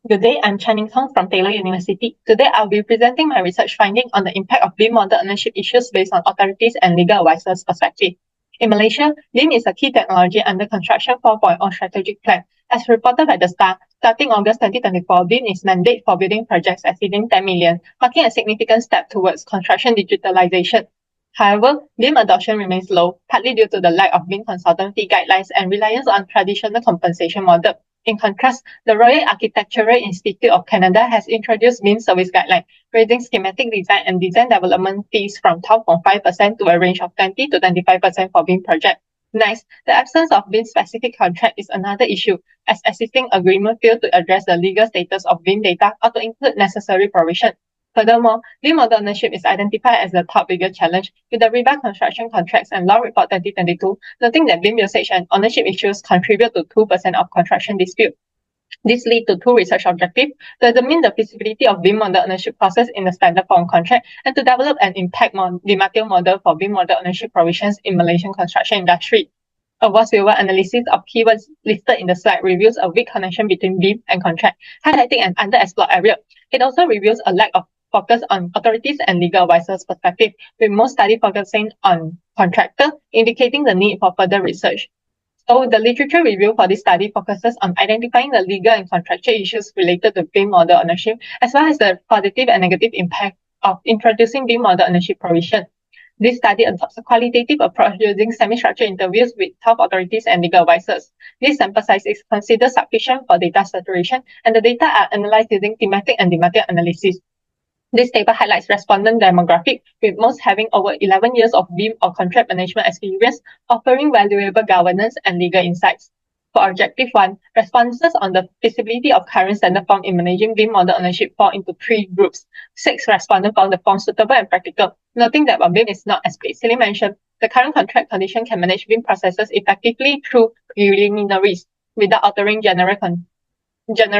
Good day, I'm Chang Thong from Taylor University. Today, I'll be presenting my research finding on the impact of BIM model ownership issues based on authorities and legal advisors' perspective. In Malaysia, BIM is a key technology under Construction 4.0 strategic plan. As reported by the Star, starting August 2024, BIM is mandate for building projects exceeding 10 million, marking a significant step towards construction digitalization. However, BIM adoption remains low, partly due to the lack of BIM consultant fee guidelines and reliance on traditional compensation model. In contrast, the Royal Architectural Institute of Canada has introduced BIM service guideline, raising schematic design and design development fees from 12.5% to a range of 20 to 25% for BIM project. Next, the absence of BIM-specific contract is another issue, as existing agreement fail to address the legal status of BIM data or to include necessary provision. Furthermore, BIM model ownership is identified as the top biggest challenge, with the Revised Construction Contracts and Law Report 2022 noting that BIM usage and ownership issues contribute to 2% of construction dispute. This leads to two research objectives: to examine the feasibility of BIM model ownership process in the standard form contract and to develop an impact detailed model for BIM model ownership provisions in Malaysian construction industry. A voice-over analysis of keywords listed in the slide reveals a weak connection between BIM and contract, highlighting an underexplored area. It also reveals a lack of focus on authorities and legal advisors' perspective, with most study focusing on contractor, indicating the need for further research. So the literature review for this study focuses on identifying the legal and contractual issues related to BIM model ownership, as well as the positive and negative impact of introducing BIM model ownership provision. This study adopts a qualitative approach using semi-structured interviews with top authorities and legal advisors. This sample size is considered sufficient for data saturation, and the data are analyzed using thematic and thematic analysis. This table highlights respondent demographic, with most having over 11 years of BIM or contract management experience, offering valuable governance and legal insights. For Objective 1, responses on the feasibility of current standard form in managing BIM model ownership fall into three groups. 6 respondents found the form suitable and practical, noting that while BIM is not explicitly mentioned, the current contract condition can manage BIM processes effectively through preliminaries without altering general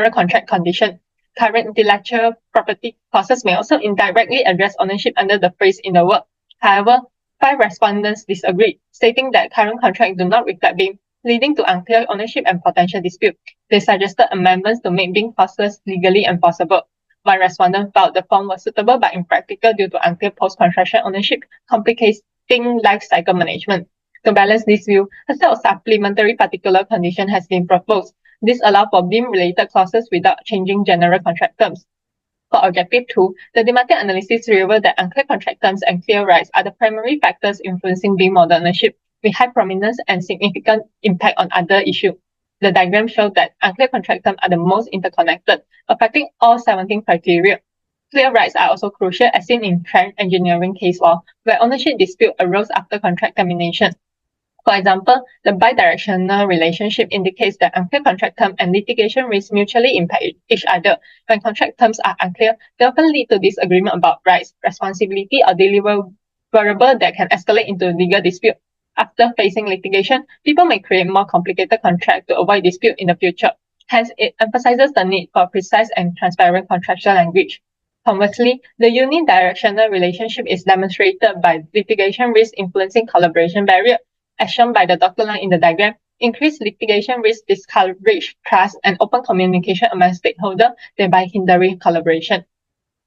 contract condition. Current intellectual property clauses may also indirectly address ownership under the phrase in the work. However, 5 respondents disagreed, stating that current contracts do not reflect BIM, leading to unclear ownership and potential dispute. They suggested amendments to make BIM clauses legally enforceable. One respondent felt the form was suitable but impractical due to unclear post-construction ownership, complicating life cycle management. To balance this view, a set of supplementary particular condition has been proposed. This allows for BIM-related clauses without changing general contract terms. For Objective 2, the thematic analysis revealed that unclear contract terms and clear rights are the primary factors influencing BIM model ownership, with high prominence and significant impact on other issues. The diagram shows that unclear contract terms are the most interconnected, affecting all 17 criteria. Clear rights are also crucial, as seen in Chang engineering case law, where ownership dispute arose after contract termination. For example, the bidirectional relationship indicates that unclear contract term and litigation risk mutually impact each other. When contract terms are unclear, they often lead to disagreement about rights, responsibility, or deliverable that can escalate into legal dispute. After facing litigation, people may create more complicated contracts to avoid dispute in the future. Hence, it emphasizes the need for precise and transparent contractual language. Conversely, the unidirectional relationship is demonstrated by litigation risk influencing collaboration barrier, as shown by the dotted line in the diagram. Increased litigation risk discourage trust and open communication among stakeholders, thereby hindering collaboration.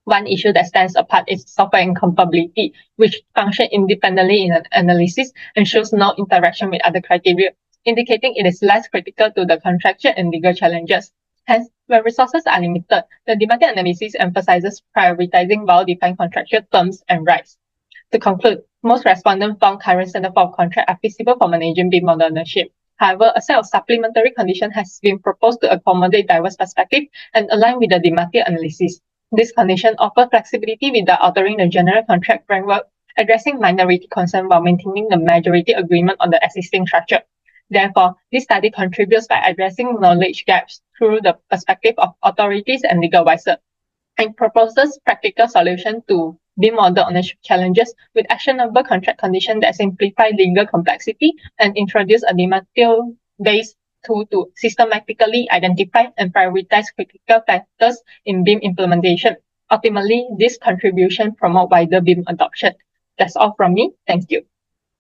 One issue that stands apart is software incompatibility, which functions independently in an analysis and shows no interaction with other criteria, indicating it is less critical to the contractual and legal challenges. Hence, when resources are limited, the thematic analysis emphasizes prioritizing well-defined contractual terms and rights. To conclude, most respondents found current standard form of contract are feasible for managing BIM model ownership. However, a set of supplementary conditions has been proposed to accommodate diverse perspectives and align with the thematic analysis. This condition offers flexibility without altering the general contract framework, addressing minority concerns while maintaining the majority agreement on the existing structure. Therefore, this study contributes by addressing knowledge gaps through the perspective of authorities and legal advisors, and proposes practical solutions to BIM model ownership challenges with actionable contract conditions that simplify legal complexity and introduce a detail-based tool to systematically identify and prioritize critical factors in BIM implementation. Ultimately, this contribution promotes wider BIM adoption. That's all from me. Thank you.